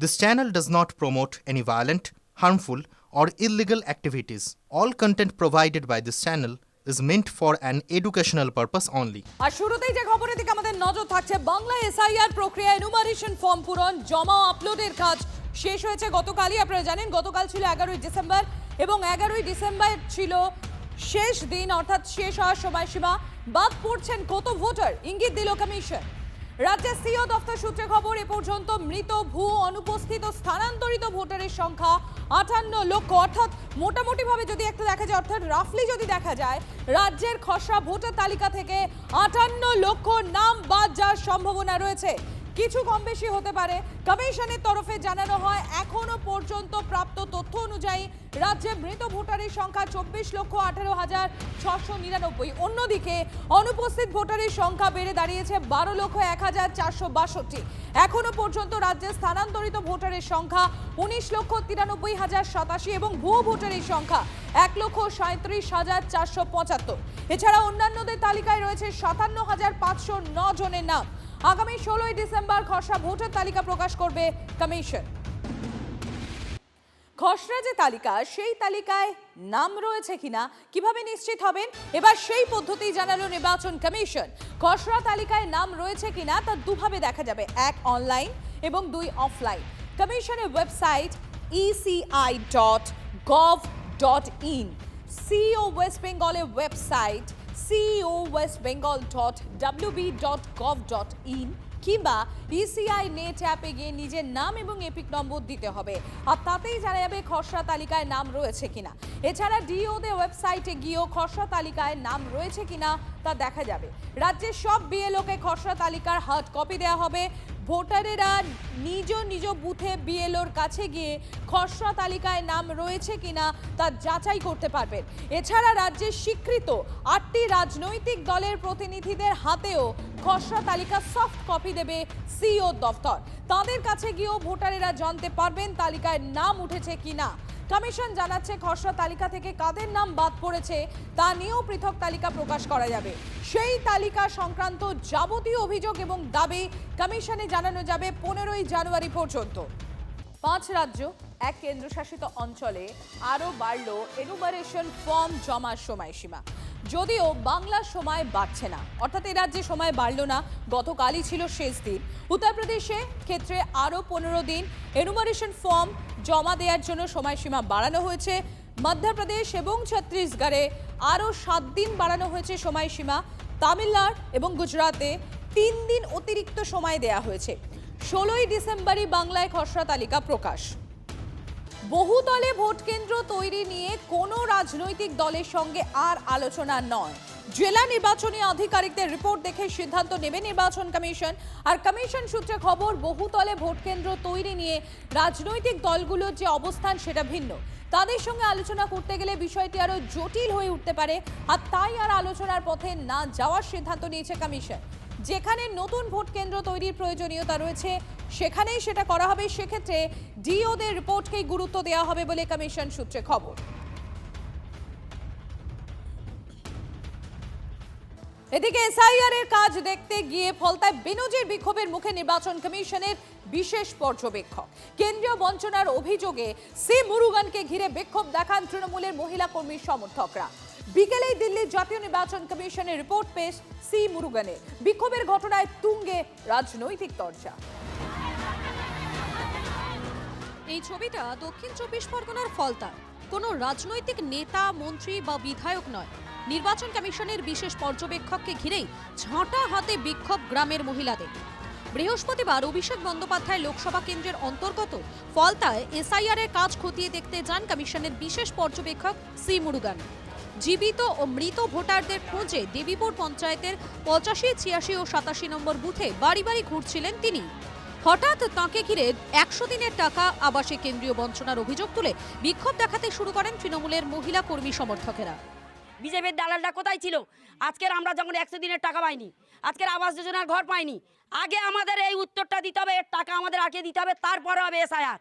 This channel does not promote any violent, harmful, or illegal activities. All content provided by this channel is meant for an educational purpose only. আর শুরুতেই যে খবরের দিকে আমাদের নজর থাকছে, Bangla SIR প্রক্রিয়া enumeration form পূরণ জমা আপলোডের কাজ শেষ হয়েছে গতকালই। আপনারা জানেন গতকাল ছিল 11ই ডিসেম্বর এবং 11ই ডিসেম্বর ছিল শেষ দিন, অর্থাৎ শেষ হওয়ার সময়সীমা। বাদ পড়ছেন কত ভোটার, ইঙ্গিত দিল কমিশন। রাজ্যের সিও দফতর সূত্রে খবর, এ পর্যন্ত মৃত, ভুয়ো, অনুপস্থিত, স্থানান্তরিত ভোটারের সংখ্যা 58 লক্ষ। অর্থাৎ মোটামুটিভাবে যদি একটা দেখা যায়, অর্থাৎ রাফলি যদি দেখা যায়, রাজ্যের খসড়া ভোটার তালিকা থেকে 58 লক্ষ নাম বাদ যাওয়ার সম্ভাবনা রয়েছে। কিছু কম বেশি হতে পারে। কমিশনের তরফে জানানো হয়, এখনো পর্যন্ত প্রাপ্ত তথ্য অনুযায়ী রাজ্যে মৃত ভোটারের সংখ্যা 24,18,699। অন্যদিকে অনুপস্থিত ভোটারের সংখ্যা বেড়ে দাঁড়িয়েছে 12,01,462। এখনো পর্যন্ত রাজ্যে স্থানান্তরিত ভোটারের সংখ্যা 19,93,087 এবং ভুয়ো ভোটারের সংখ্যা 1,37,475। এছাড়া অন্যান্যদের তালিকায় রয়েছে 57,509 জনের নাম। আগামী 16ই ডিসেম্বর খসড়া ভোটার তালিকা প্রকাশ করবে কমিশন। খসড়া যে তালিকা, সেই তালিকায় নাম রয়েছে কিনা কিভাবে নিশ্চিত হবেন, এবার সেই পদ্ধতি জানালো নির্বাচন কমিশন। খসড়া তালিকায় নাম রয়েছে কিনা তা দুভাবে দেখা যাবে, এক অনলাইন এবং দুই অফলাইন। কমিশনের ওয়েবসাইট eci.gov.in, সিইও ওয়েস্ট বেঙ্গলের ওয়েবসাইট ceo.westbengal.wb.gov.in কিংবা ইসিআই নেট অ্যাপে গিয়ে নিজের নাম এবং এপিক নম্বর দিতে হবে, আর তাতেই জানা যাবে খসড়া তালিকায় নাম রয়েছে কিনা। এছাড়া ডিওদের ওয়েবসাইটে গিয়েও খসড়া তালিকায় নাম রয়েছে কিনা তা দেখা যাবে। রাজ্যের সব বিএলওকে খসড়া তালিকার হার্ড কপি দেওয়া হবে। ভোটারেরা নিজ নিজ বুথে বিএলওর কাছে গিয়ে খসড়া তালিকায় নাম রয়েছে কিনা তা যাচাই করতে পারবেন। এছাড়া রাজ্যের স্বীকৃত 8টি রাজনৈতিক দলের প্রতিনিধিদের হাতেও খসড়া তালিকা সফট কপি দেবে সিইও দফতর। তাদের কাছে গিয়েও ভোটারেরা জানতে পারবেন তালিকায় নাম উঠেছে কিনা। কমিশন জানাচ্ছে, খসড়া তালিকা থেকে কাদের নাম বাদ পড়েছে তা নিয়েও পৃথক তালিকা প্রকাশ করা যাবে। সেই তালিকা সংক্রান্ত যাবতীয় অভিযোগ এবং দাবি কমিশনে জানানো যাবে 15ই জানুয়ারি পর্যন্ত। 5 রাজ্য, 1 কেন্দ্রশাসিত অঞ্চলে আরও বাড়ল এনুমারেশন ফর্ম জমার সময়সীমা। যদিও বাংলার সময় বাড়ছে না, অর্থাৎ এই রাজ্যে সময় বাড়ল না, গতকালই ছিল শেষ দিন। উত্তরপ্রদেশে ক্ষেত্রে আরও 15 দিন এনুমারেশন ফর্ম জমা দেওয়ার জন্য সময়সীমা বাড়ানো হয়েছে। মধ্যপ্রদেশ এবং ছত্তিশগড়ে আরও 7 দিন বাড়ানো হয়েছে সময়সীমা। তামিলনাড়ু এবং গুজরাটে 3 দিন অতিরিক্ত সময় দেওয়া হয়েছে। 16ই ডিসেম্বরই বাংলায় খসড়া তালিকা প্রকাশ। বহুদলে ভোট কেন্দ্র তৈরি নিয়ে কোনো রাজনৈতিক দলের সঙ্গে আর আলোচনা নয়। জেলা নির্বাচনী আধিকারিকদের রিপোর্ট দেখে সিদ্ধান্ত নেবে নির্বাচন কমিশন। আর কমিশন সূত্রে খবর, বহুতলে ভোট কেন্দ্র তৈরি নিয়ে রাজনৈতিক দলগুলোর যে অবস্থান সেটা ভিন্ন। তাদের সঙ্গে আলোচনা করতে গেলে বিষয়টি আরো জটিল হয়ে উঠতে পারে, আর তাই আর আলোচনার পথে না যাওয়ার সিদ্ধান্ত নিয়েছে কমিশন। যেখানে নতুন ভোট কেন্দ্র তৈরির প্রয়োজনীয়তা রয়েছে সেখানেই সেটা করা হবে। সেক্ষেত্রে ডিওদের রিপোর্টকেই গুরুত্ব দেওয়া হবে বলে কমিশন সূত্রে খবর। এদিকে এসআইআর এর কাজ দেখতে গিয়ে ফলতায় বেনজির বিক্ষোভের মুখে নির্বাচন কমিশনের বিশেষ পর্যবেক্ষক। কেন্দ্রীয় বঞ্চনার অভিযোগে সি মুরুগানকে ঘিরে বিক্ষোভ দেখান তৃণমূলের মহিলা কর্মী সমর্থকরা। বিকেলেই দিল্লির জাতীয় নির্বাচন কমিশনের রিপোর্ট পেশ সি মুরুগানের। বিক্ষোভের ঘটনায় তুঙ্গে রাজনৈতিক চর্চা। এই ছবিটা দক্ষিণ 24 পরগনার ফলতা। কোনো রাজনৈতিক নেতা, মন্ত্রী বা বিধায়ক নয়, নির্বাচন কমিশনের বিশেষ পর্যবেক্ষককে ঘিরেই ঝাঁটা হাতে বিক্ষোভ গ্রামের মহিলাদের। বৃহস্পতিবার অভিষেক বন্দ্যোপাধ্যায় লোকসভা কেন্দ্রের অন্তর্গত ফলতায় এসআইআর এর কাজ খতিয়ে দেখতে যান কমিশনের বিশেষ পর্যবেক্ষক সি মুরুগান। জীবিত ও মৃত ভোটারদের খোঁজে দেবীপুর পঞ্চায়েতের 85, 86 ও 87 নম্বর বুথে বাড়ি বাড়ি ঘুরছিলেন তিনি। হঠাৎ তাঁকে ঘিরে 100 দিনের টাকা আবাসে কেন্দ্রীয় বঞ্চনার অভিযোগ তুলে বিক্ষোভ দেখাতে শুরু করেন তৃণমূলের মহিলা কর্মী সমর্থকেরা। বিজেপির দালালটা কোথায় ছিল? আজকের আমরা যখন 100 দিনের টাকা পাইনি, আজকের আবাস যোজনার ঘর পাইনি, আগে আমাদের এই উত্তরটা দিতে হবে, এর টাকা আমাদের আগে দিতে হবে, তারপরে হবে এসআইআর।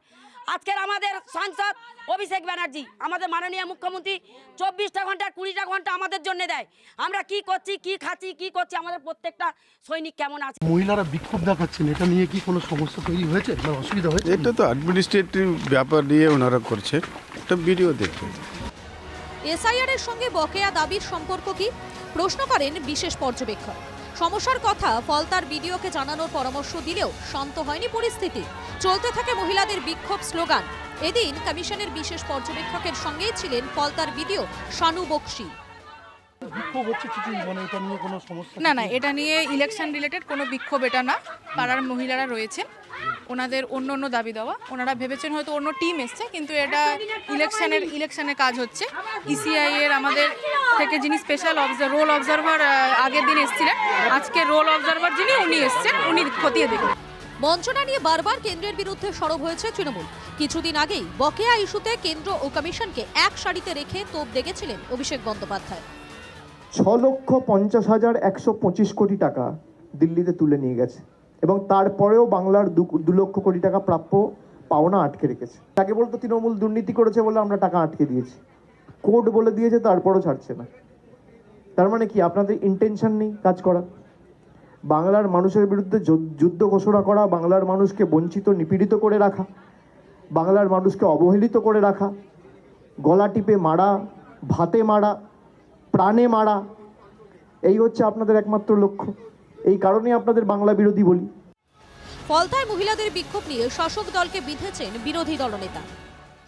আজকের আমাদের সাংসদ অভিষেক ব্যানার্জি, আমাদের মাননীয় মুখ্যমন্ত্রী 24টা ঘন্টা 20টা ঘন্টা আমাদের জন্য দেয়। আমরা কি করছি, কি খাচ্ছি, কি করছি, আমাদের প্রত্যেকটা সৈনিক কেমন আছে। মহিলারা বিক্ষোভ দেখাচ্ছেন, এটা নিয়ে কি কোনো সমস্যা তৈরি হয়েছে বা অসুবিধা হয়েছে? এটা তো অ্যাডমিনিস্ট্রেটিভ ব্যাপার নিয়ে ওনারা করছে, একটা ভিডিও দেখবে। এসআইআর এর সঙ্গে বকেয়া দাবির সম্পর্ক কি, প্রশ্ন করেন বিশেষ পর্যবেক্ষক। সমস্যার কথা ফলতার বিডিওকে জানানোর পরামর্শ দিলেও শান্ত হয়নি পরিস্থিতি, চলতে থাকে মহিলাদের বিক্ষোভ স্লোগান। এদিন কমিশনের বিশেষ পর্যবেক্ষকের সঙ্গেই ছিলেন ফলতার বিডিও শানু বক্সি। বিক্ষোভ হচ্ছে কিছু, মানে এটা নিয়ে কোনো সমস্যা? না, এটা নিয়ে ইলেকশন রিলেটেড কোনো বিক্ষোভ এটা না। পাড়ার মহিলারা রয়েছেন, ওনাদের অন্য দাবি দেওয়া, ওনারা ভেবেছেন হয়তো অন্য টিম এসছে, কিন্তু এটা ইলেকশনের কাজ হচ্ছে। ইসিআই এর আমাদের থেকে যিনি স্পেশাল রোল অবজারভার আগের দিন এসেছিলেন, আজকে রোল অবজারভার যিনি উনি এসছেন, উনি খতিয়ে দেখবেন। বঞ্চনা নিয়ে বারবার কেন্দ্রের বিরুদ্ধে সরব হয়েছে তৃণমূল। কিছুদিন আগেই বকেয়া ইস্যুতে কেন্দ্র ও কমিশনকে এক সারিতে রেখে তোপ দেখেছিলেন অভিষেক বন্দ্যোপাধ্যায়। 6,50,125 কোটি টাকা দিল্লিতে তুলে নিয়ে গেছে এবং তারপরেও বাংলার 2 লক্ষ কোটি টাকা প্রাপ্য পাওনা আটকে রেখেছে। তাকে বলতো তৃণমূল দুর্নীতি করেছে বলে আমরা টাকা আটকে দিয়েছি, কোর্ট বলে দিয়েছে তারপরও ছাড়ছে না। তার মানে কি আপনাদের ইন্টেনশন নেই কাজ করা? বাংলার মানুষের বিরুদ্ধে যুদ্ধ ঘোষণা করা, বাংলার মানুষকে বঞ্চিত নিপীড়িত করে রাখা, বাংলার মানুষকে অবহেলিত করে রাখা, গলা টিপে মারা, ভাতে মারা, প্রাণে মারা, এই হচ্ছে আপনাদের একমাত্র লক্ষ্য। এই কারণে আপনাদের বাংলা বিরোধী বলি। ফলতায় মহিলাদের বিক্ষোভ নিয়ে শাসক দলকে বিঁধেছেন বিরোধী দলনেতা।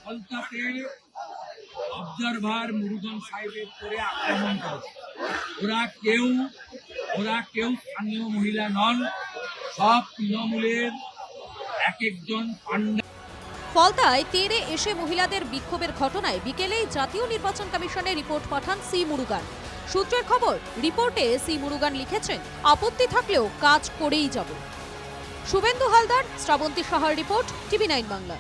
ফলতাতে অবজারভার মুরুগন সাহেবের করে আক্রমণ করেছে। ওরা কেউ স্থানীয় মহিলা নন, সব তৃণমূলের এক একজন পান্ডা। ফলতায় তেরে এসে মহিলাদের বিক্ষোভের ঘটনায় বিকেলেই জাতীয় নির্বাচন কমিশনে রিপোর্ট পাঠান সি মুরুগান। সূত্রের খবর, রিপোর্টে সি মুরুগান লিখেছেন, আপত্তি থাকলেও কাজ করেই যাব। শুভেন্দু হালদার, শ্রাবন্তী সাহার রিপোর্ট, টিভি9 বাংলা।